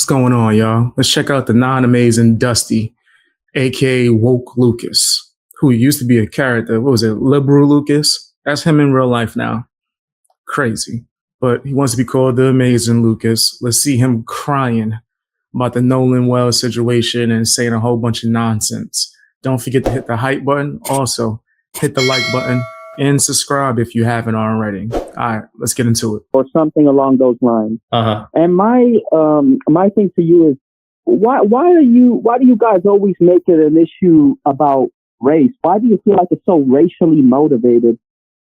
What's going on, y'all? Let's check out the non-amazing Dusty, aka Woke Lucas, who used to be a character. What was it? Liberal Lucas? That's him in real life now. Crazy. But he wants to be called the amazing Lucas. Let's see him crying about the Nolan Wells situation and saying a whole bunch of nonsense. Don't forget to hit the hype button. Also, hit the like button and subscribe if you haven't already. All right, let's get into it. Or something along those lines. And my thing to you is, why do you guys always make it an issue about race? Why do you feel like it's so racially motivated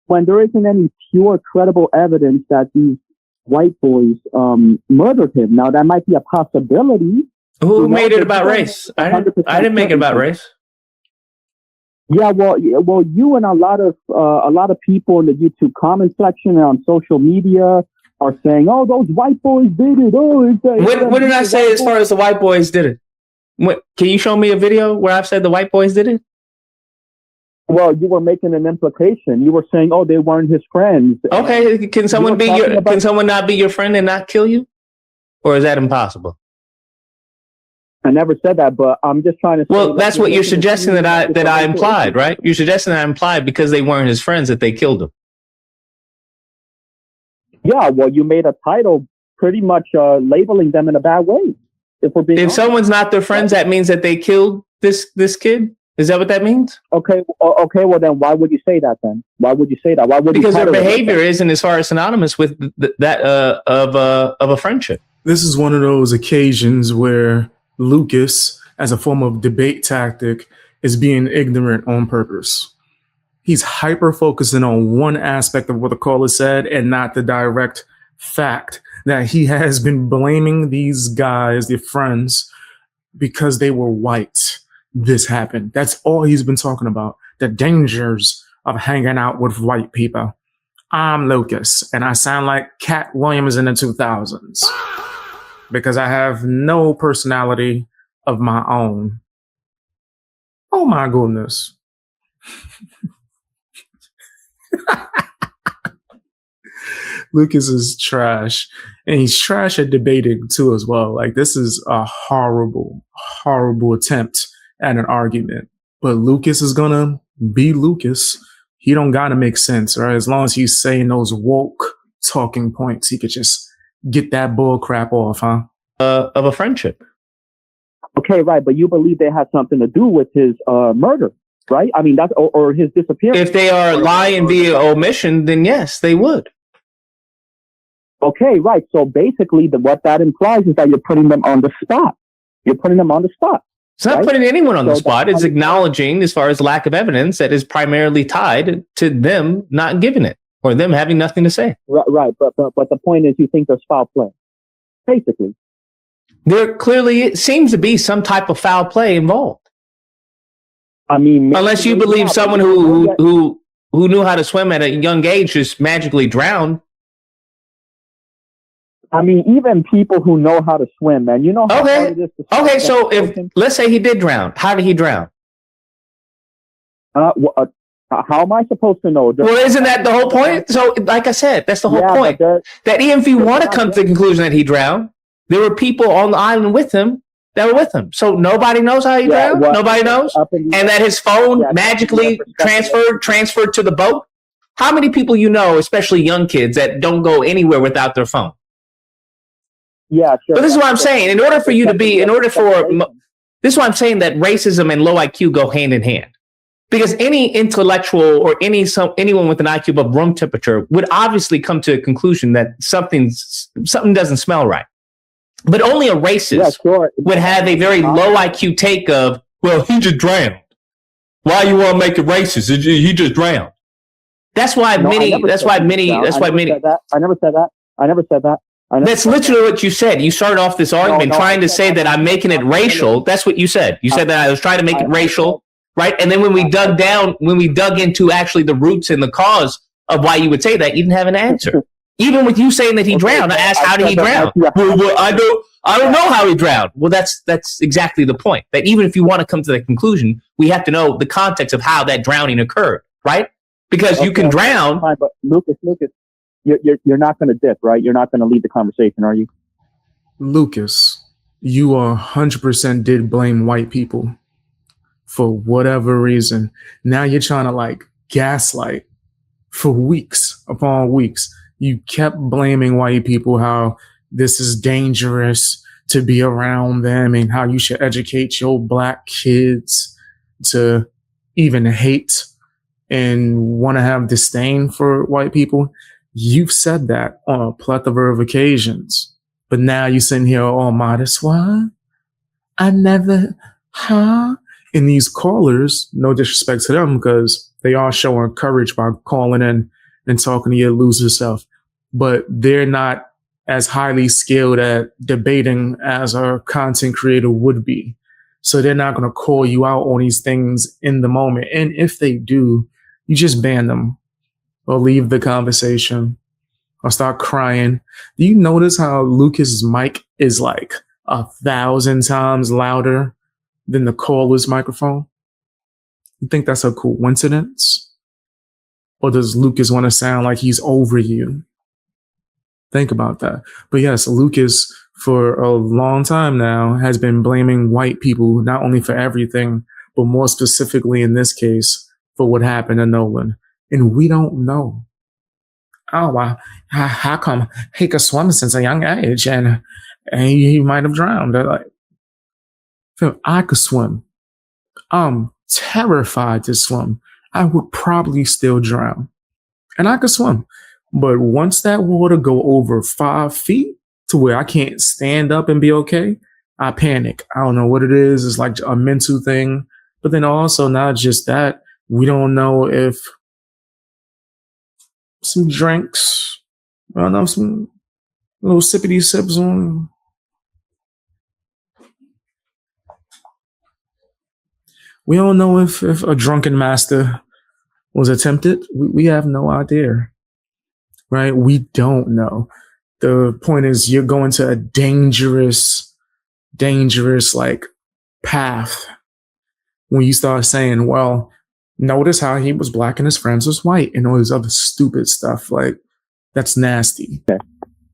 when there isn't any pure, credible evidence that these white boys murdered him? Now, that might be a possibility. Who made it about race? I didn't make it about race. Yeah, well, you and a lot of people in the YouTube comment section and on social media are saying, "Oh, those white boys did it." Oh, what did I say as far as the white boys did it? Can you show me a video where I've said the white boys did it? Well, you were making an implication. You were saying, "Oh, they weren't his friends." Okay, can someone not be your friend and not kill you, or is that impossible? I never said that, but I'm just trying to say. Well, that's what you're suggesting that I implied, right? You're suggesting that I implied because they weren't his friends that they killed him. Yeah, well, you made a title pretty much labeling them in a bad way. If someone's not their friends, that means that they killed this kid. Is that what that means? Okay. Well, then why would you say that? Then why would you say that? Why would? Because their behavior isn't as far as synonymous with that of a friendship. This is one of those occasions where Lucas, as a form of debate tactic, is being ignorant on purpose. He's hyper focusing on one aspect of what the caller said and not the direct fact that he has been blaming these guys, their friends, because they were white. This happened. That's all he's been talking about. The dangers of hanging out with white people. I'm Lucas, and I sound like Cat Williams in the 2000s. Because I have no personality of my own. Oh my goodness. Lucas is trash. And he's trash at debating too as well. Like, this is a horrible, horrible attempt at an argument. But Lucas is gonna be Lucas. He don't gotta make sense, right? As long as he's saying those woke talking points, he could just get that bull crap off, huh? Of a friendship. Okay, right. But you believe they had something to do with his murder, right? I mean, that's or his disappearance. If they are lying via omission, then yes, they would. Okay, right. So basically, what that implies is that you're putting them on the spot. You're putting them on the spot. It's not putting anyone on the spot. It's acknowledging, as far as lack of evidence, that is primarily tied to them not giving it or them having nothing to say. Right. But the point is, you think there's foul play, basically. There clearly seems to be some type of foul play involved. I mean, unless you believe someone who knew how to swim at a young age just magically drowned. I mean, even people who know how to swim, man, you know how hard it is to swim. Okay, so let's say he did drown. How did he drown? How am I supposed to know? Well, isn't that the whole point? So, like I said, that's the whole point. That even if you want to come to the conclusion that he drowned, there were people on the island with him that were with him. So nobody knows how he drowned. Nobody knows. And that his phone magically transferred to the boat. How many people you know, especially young kids, that don't go anywhere without their phone? Yeah, sure. But this is what I'm saying. This is why I'm saying that racism and low IQ go hand in hand. Because any intellectual or anyone with an IQ above room temperature would obviously come to a conclusion that something doesn't smell right. But only a racist would have a very low IQ take of, well, he just drowned. Why you want to make it racist? He just drowned. That's why many. I never said that. That's literally what you said. You started off this argument trying to say that I'm making it racial. That's what you said. You said that I was trying to make it racial, right? And then when we dug into actually the roots and the cause of why you would say that, you didn't have an answer. Even with you saying that he drowned, I asked, how did he drown? Well, I don't know how he drowned. Well, that's exactly the point. That even if you want to come to the conclusion, we have to know the context of how that drowning occurred, right? Because you can drown. Fine, but Lucas, you're not going to dip, right? You're not going to lead the conversation, are you? Lucas, you 100% did blame white people for whatever reason. Now you're trying to like gaslight for weeks upon weeks. You kept blaming white people, how this is dangerous to be around them and how you should educate your black kids to even hate and want to have disdain for white people. You've said that on a plethora of occasions, but now you're sitting here, oh my, that's why I never, huh? And these callers, no disrespect to them, because they are showing courage by calling in and talking to your loser self, but they're not as highly skilled at debating as a content creator would be. So they're not going to call you out on these things in the moment. And if they do, you just ban them or leave the conversation or start crying. Do you notice how Lucas's mic is like 1,000 times louder than the caller's microphone? You think that's a coincidence? Or does Lucas want to sound like he's over you? Think about that. But yes, Lucas, for a long time now, has been blaming white people, not only for everything, but more specifically in this case, for what happened to Nolan. And we don't know. Oh, wow. How come he could swim since a young age and he might have drowned? Like, I could swim. I'm terrified to swim. I would probably still drown. And I could swim. But once that water go over 5 feet to where I can't stand up and be okay, I panic. I don't know what it is. It's like a mental thing. But then also not just that, we don't know if some drinks, I don't know, some little sippity sips on. We don't know if a drunken master was attempted. We have no idea. Right? We don't know. The point is you're going to a dangerous like path when you start saying, well, notice how he was black and his friends was white and all this other stupid stuff. Like, that's nasty. Okay.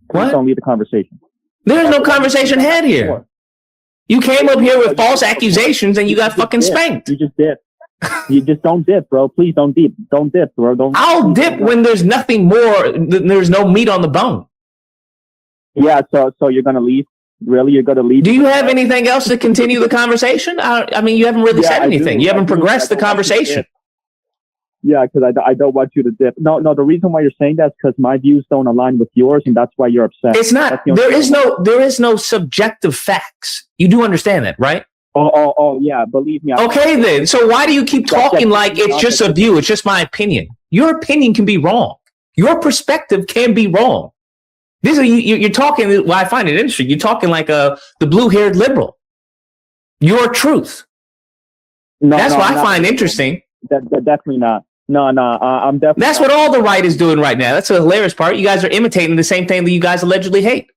What? Don't leave the conversation. There's no conversation had here. You came up here with false accusations and you got fucking spanked. You just did. You just don't dip, bro. Please don't dip. Don't dip, bro. I'll dip when there's nothing more. There's no meat on the bone. Yeah. So you're gonna leave? Really? You're gonna leave? Do you have anything else to continue the conversation? I mean, you haven't really said anything. You haven't progressed the conversation. Yeah, because I don't want you to dip. No. The reason why you're saying that is because my views don't align with yours, and that's why you're upset. It's not. There is no subjective facts. You do understand that, right? Oh, yeah, believe me. Okay, then. So why do you keep talking like it's just a view? It's just my opinion. Your opinion can be wrong. Your perspective can be wrong. You're talking, well, I find it interesting. You're talking like the blue-haired liberal. Your truth. That's what I find interesting. Definitely not. No, I'm definitely. That's what all the right is doing right now. That's the hilarious part. You guys are imitating the same thing that you guys allegedly hate.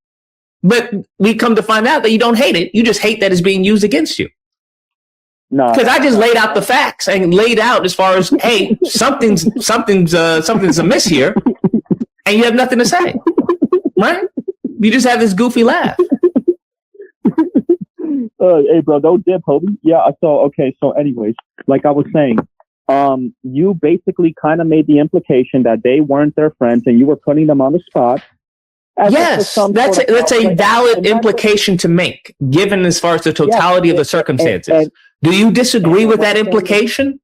But we come to find out that you don't hate it. You just hate that it's being used against you. No, because I just laid out the facts and laid out as far as, hey, something's amiss here, and you have nothing to say, right? You just have this goofy laugh. Hey, bro, don't dip, homie. Yeah. So anyways, like I was saying, you basically kind of made the implication that they weren't their friends, and you were putting them on the spot. Yes, that's a valid implication to make, given as far as the totality of the circumstances. Do you disagree with that implication?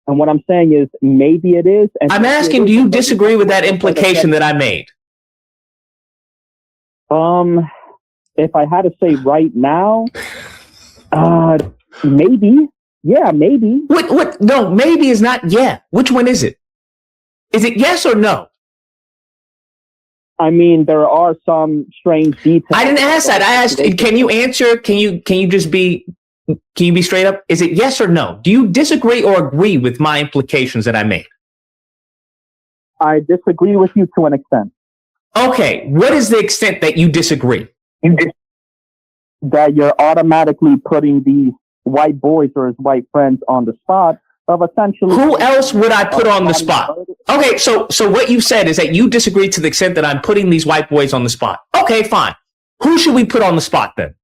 And what I'm saying is, maybe it is. And I'm asking, do you disagree with that implication that I made? If I had to say right now, maybe. Yeah, maybe. What? No, maybe is not yeah. Which one is it? Is it yes or no? I mean, there are some strange details. I didn't ask that. I asked, can you answer? Can you just be? Can you be straight up? Is it yes or no? Do you disagree or agree with my implications that I made? I disagree with you to an extent. Okay, what is the extent that you disagree? That you're automatically putting these white boys or his white friends on the spot of essentially. Who else would I put on the spot? Okay, so what you said is that you disagree to the extent that I'm putting these white boys on the spot. Okay, fine. Who should we put on the spot then?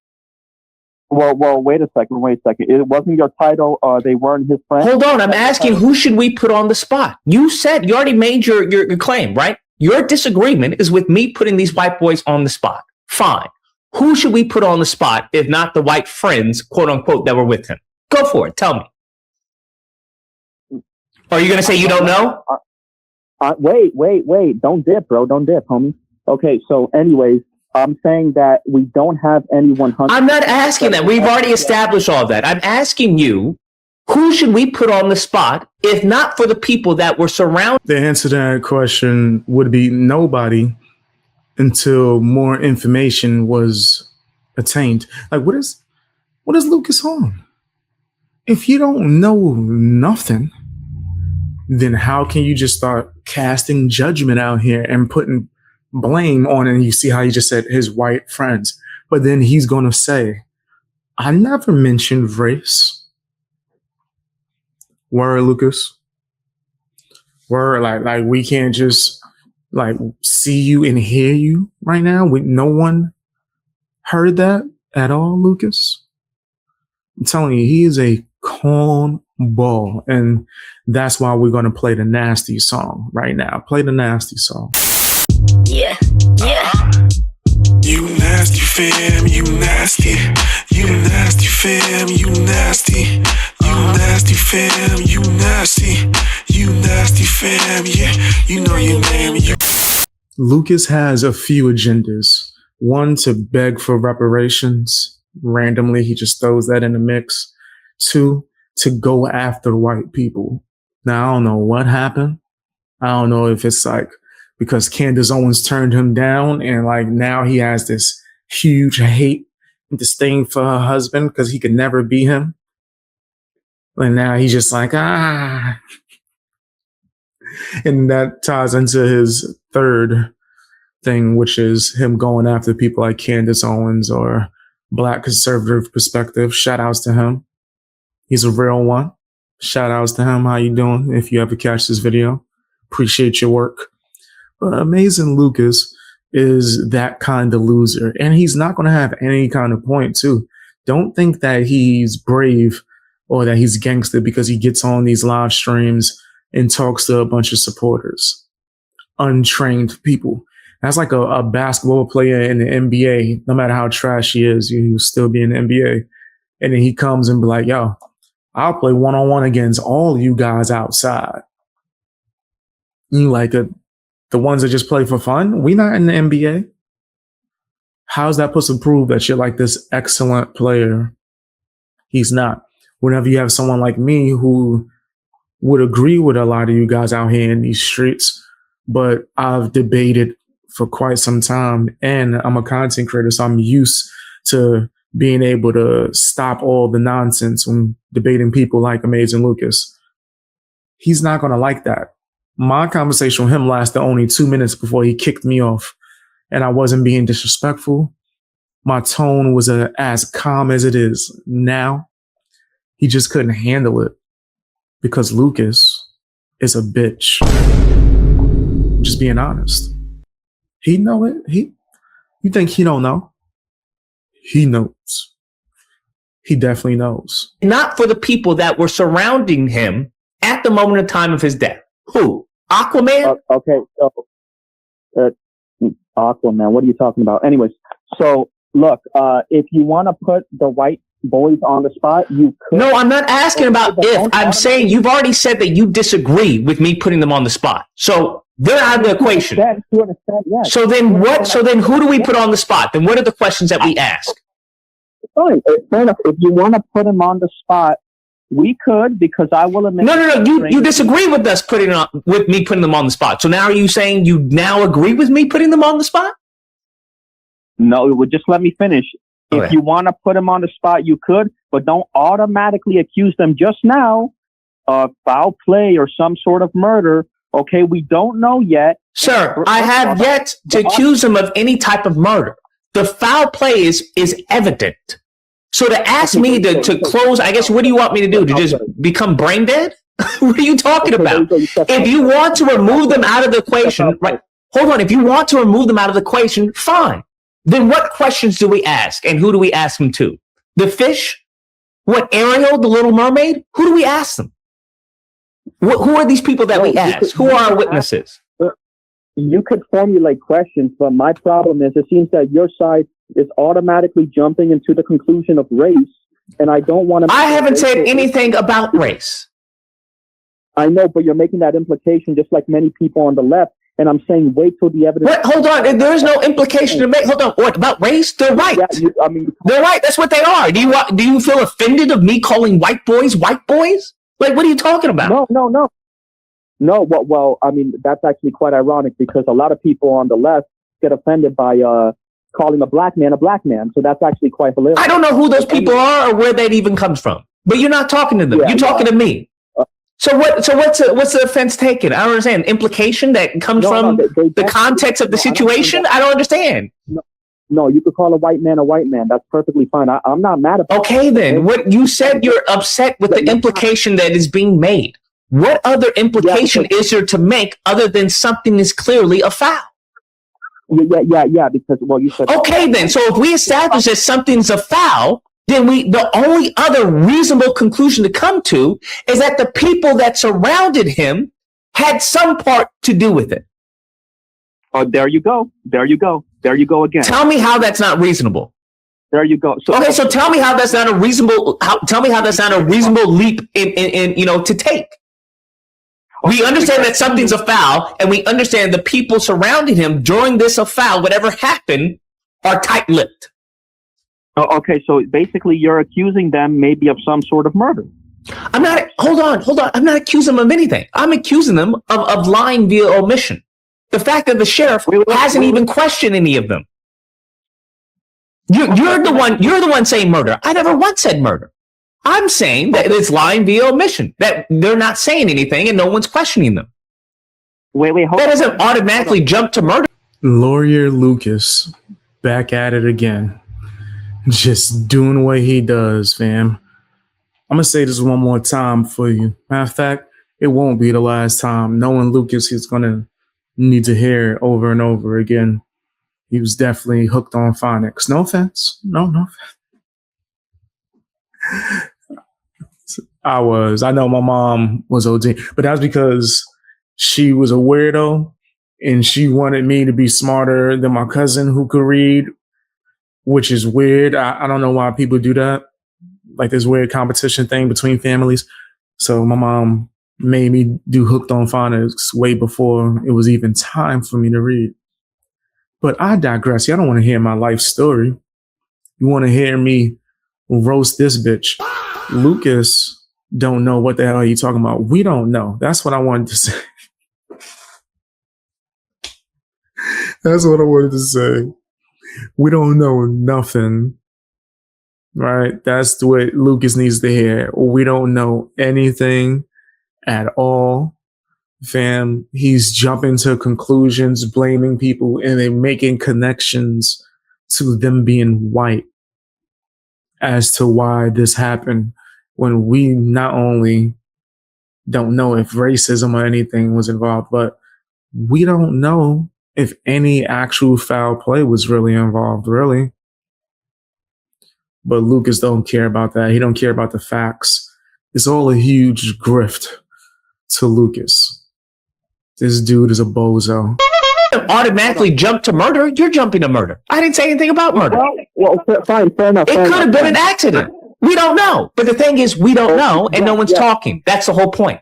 Well, wait a second. It wasn't your title. They weren't his friends. Hold on. I'm asking, who should we put on the spot? You said, you already made your claim, right? Your disagreement is with me putting these white boys on the spot. Fine. Who should we put on the spot if not the white friends, quote unquote, that were with him? Go for it. Tell me. Are you going to say you don't know? Wait. Don't dip, bro. Don't dip, homie. Okay, so anyways, I'm saying that we don't have any 100. I'm not asking that. We've already established all that. I'm asking you, who should we put on the spot if not for the people that were surrounded? The answer to that question would be nobody until more information was attained. Like, what is Lucas on? If you don't know nothing, then how can you just start casting judgment out here and putting blame on it? And you see how he just said his white friends, but then he's going to say, I never mentioned race. Word, Lucas. Word, like we can't just like see you and hear you right now. No one heard that at all, Lucas. I'm telling you, he is a calm ball, and that's why we're going to play the nasty song right now. Play the nasty song. Yeah. You nasty fam, you nasty. You nasty fam, you nasty. You nasty fam, you nasty. You nasty fam, yeah. You know your name. Lucas has a few agendas. One, to beg for reparations. Randomly, he just throws that in the mix. Two, to go after white people. Now, I don't know what happened. I don't know if it's like because Candace Owens turned him down and like now he has this huge hate and disdain for her husband because he could never be him. And now he's just like, And that ties into his third thing, which is him going after people like Candace Owens or Black conservative perspective. Shout outs to him. He's a real one. Shout outs to him. How you doing? If you ever catch this video, appreciate your work. But Amazing Lucas is that kind of loser. And he's not going to have any kind of point too. Don't think that he's brave or that he's gangster because he gets on these live streams and talks to a bunch of supporters. Untrained people. That's like a basketball player in the NBA. No matter how trash he is, he'll still be in the NBA. And then he comes and be like, yo, I'll play one-on-one against all you guys outside. You like the ones that just play for fun? We not in the NBA. How's that supposed to prove that you're like this excellent player? He's not. Whenever you have someone like me who would agree with a lot of you guys out here in these streets, but I've debated for quite some time and I'm a content creator, so I'm used to being able to stop all the nonsense when debating people like Amazing Lucas. He's not going to like that. My conversation with him lasted only 2 minutes before he kicked me off, and I wasn't being disrespectful. My tone was as calm as it is now. He just couldn't handle it because Lucas is a bitch. Just being honest. He know it. You think he don't know? He knows. He definitely knows. Not for the people that were surrounding him at the moment of time of his death. Who? Aquaman? Okay, so Aquaman, what are you talking about? Anyways, so look, if you want to put the white boys on the spot, you could. No, I'm not asking about if. I'm saying you've already said that you disagree with me putting them on the spot. So they're out of the equation. Yes. So then what? So then who do we put on the spot? Then what are the questions that we ask? Fine. Fair enough. If you want to put him on the spot, we could, because I will admit. No. You disagree with us with me putting them on the spot. So now are you saying you now agree with me putting them on the spot? No, just let me finish. Okay. If you want to put them on the spot, you could, but don't automatically accuse them just now of foul play or some sort of murder. Okay, we don't know yet. Sir, I have yet to accuse him of any type of murder. The foul play is evident. So to ask me to close, I guess, what do you want me to do? To just become brain dead? What are you talking about? If you want to remove them out of the equation, right? Hold on. If you want to remove them out of the equation, fine. Then what questions do we ask and who do we ask them to? The fish? What, Ariel, the Little Mermaid? Who do we ask them? Who are these people that we ask? Who are our witnesses? You could formulate questions, but my problem is it seems that your side is automatically jumping into the conclusion of race, and I don't want to... I haven't said anything about race. I know, but you're making that implication just like many people on the left, and I'm saying wait till the evidence... What? Hold on, there is no implication to make. Hold on, what, about race? They're right. Yeah, they're right, that's what they are. Do you feel offended of me calling white boys white boys? Like, what are you talking about? No. Well, I mean, that's actually quite ironic because a lot of people on the left get offended by calling a black man. So that's actually quite hilarious. I don't know who those people are or where that even comes from. But you're not talking to them. You're talking to me. So what's the offense taken? I don't understand. Implication that comes from the context of the situation? I don't understand. No, you could call a white man. That's perfectly fine. I'm not mad about it. Okay, then. What you said, you're upset with the implication that is being made. What other implication is there to make other than something is clearly a foul? Yeah, because, well, you said... Okay, then. So if we establish that something's a foul, then the only other reasonable conclusion to come to is that the people that surrounded him had some part to do with it. Oh, there you go again. Tell me how that's not reasonable. There you go. So tell me how that's not a reasonable. Tell me how that's not a reasonable leap in to take. We understand that something's a foul, and we understand the people surrounding him during this foul, whatever happened, are tight-lipped. Okay, so basically you're accusing them maybe of some sort of murder. I'm not. Hold on. I'm not accusing them of anything. I'm accusing them of lying via omission. The fact that the sheriff hasn't even questioned any of them. You're the one saying murder. I never once said murder. I'm saying that it's lying via omission, that they're not saying anything and no one's questioning them. Hold that doesn't automatically jump to murder. Lawyer Lucas, back at it again. Just doing what he does, fam. I'm going to say this one more time for you. Matter of fact, it won't be the last time. Knowing Lucas is going to need to hear it over and over again. He was definitely hooked on phonics. No offense. No offense. I know my mom was OD, but that's because she was a weirdo and she wanted me to be smarter than my cousin who could read, which is weird. I don't know why people do that. Like this weird competition thing between families. So my mom made me do hooked on phonics way before it was even time for me to read. But I digress. Y'all don't want to hear my life story. You want to hear me roast this bitch. Lucas don't know what the hell you talking about. We don't know. That's what I wanted to say. That's what I wanted to say. We don't know nothing. Right? That's what Lucas needs to hear. We don't know anything at all. Fam, he's jumping to conclusions, blaming people, and then making connections to them being white as to why this happened, when we not only don't know if racism or anything was involved, but we don't know if any actual foul play was really involved, really. But Lucas don't care about that. He don't care about the facts. It's all a huge grift to Lucas. This dude is a bozo. Automatically jump to murder. You're jumping to murder. I didn't say anything about murder. Well, fine, fair enough. It could have been an accident. We don't know. But the thing is, we don't know, and no one's talking. That's the whole point.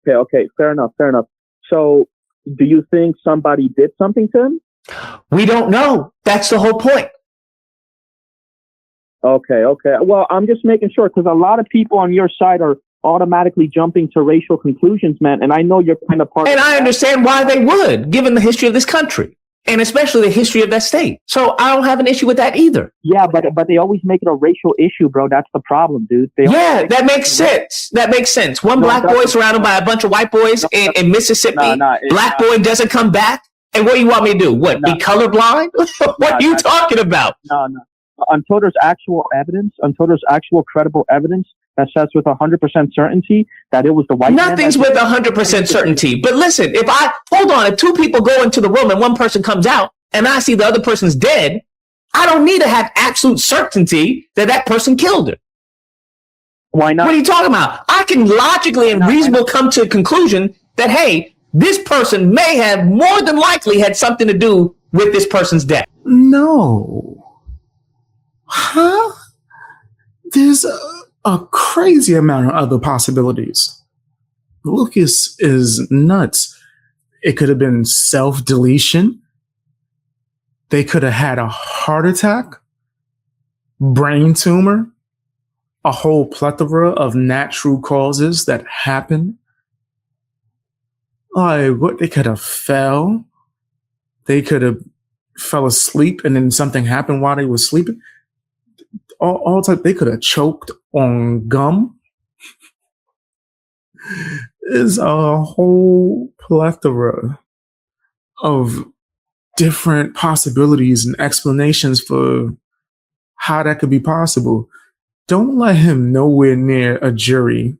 Okay, fair enough. So, do you think somebody did something to him? We don't know. That's the whole point. Okay. Well, I'm just making sure, because a lot of people on your side are automatically jumping to racial conclusions, man. And I know you're kind of part of that. And I understand why they would, given the history of this country, and especially the history of that state. So I don't have an issue with that either. Yeah, but they always make it a racial issue, bro. That's the problem, dude. That makes sense. That makes sense. One black boy surrounded by a bunch of white boys in Mississippi. Black boy doesn't come back. And what do you want me to do? What, be colorblind? What are you talking about? No. Until there's actual evidence, until there's actual credible evidence that says with 100% certainty that it was the white man. Nothing's with 100% certainty. But listen, if two people go into the room and one person comes out and I see the other person's dead, I don't need to have absolute certainty that that person killed her. Why not? What are you talking about? I can logically and reasonably come to a conclusion that, hey, this person may have more than likely had something to do with this person's death. No. Huh? There's a crazy amount of other possibilities. Lucas is nuts. It could have been self-deletion. They could have had a heart attack, brain tumor, a whole plethora of natural causes that happen. Like, what? They could have fell. They could have fell asleep and then something happened while they were sleeping. All type. They could have choked on gum. There's a whole plethora of different possibilities and explanations for how that could be possible. Don't let him nowhere near a jury.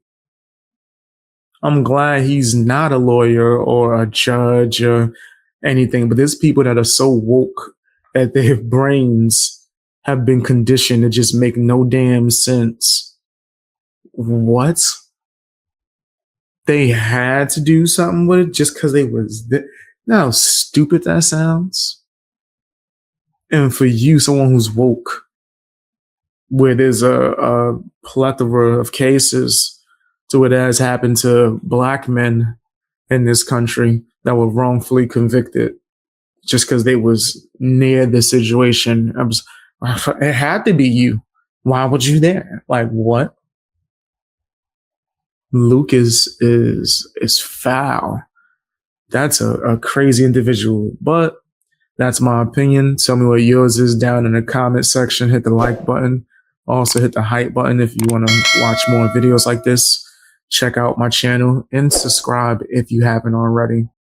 I'm glad he's not a lawyer or a judge or anything, but there's people that are so woke that their brains have been conditioned to just make no damn sense. What? They had to do something with it just because they was you know how stupid that sounds? And for you, someone who's woke, where there's a plethora of cases to what has happened to black men in this country that were wrongfully convicted just because they was near the situation. It had to be you. Why was you there? Like, what? Lucas is foul. That's a crazy individual, but that's my opinion. Tell me what yours is down in the comment section. Hit the like button. Also hit the hype button if you want to watch more videos like this. Check out my channel and subscribe if you haven't already.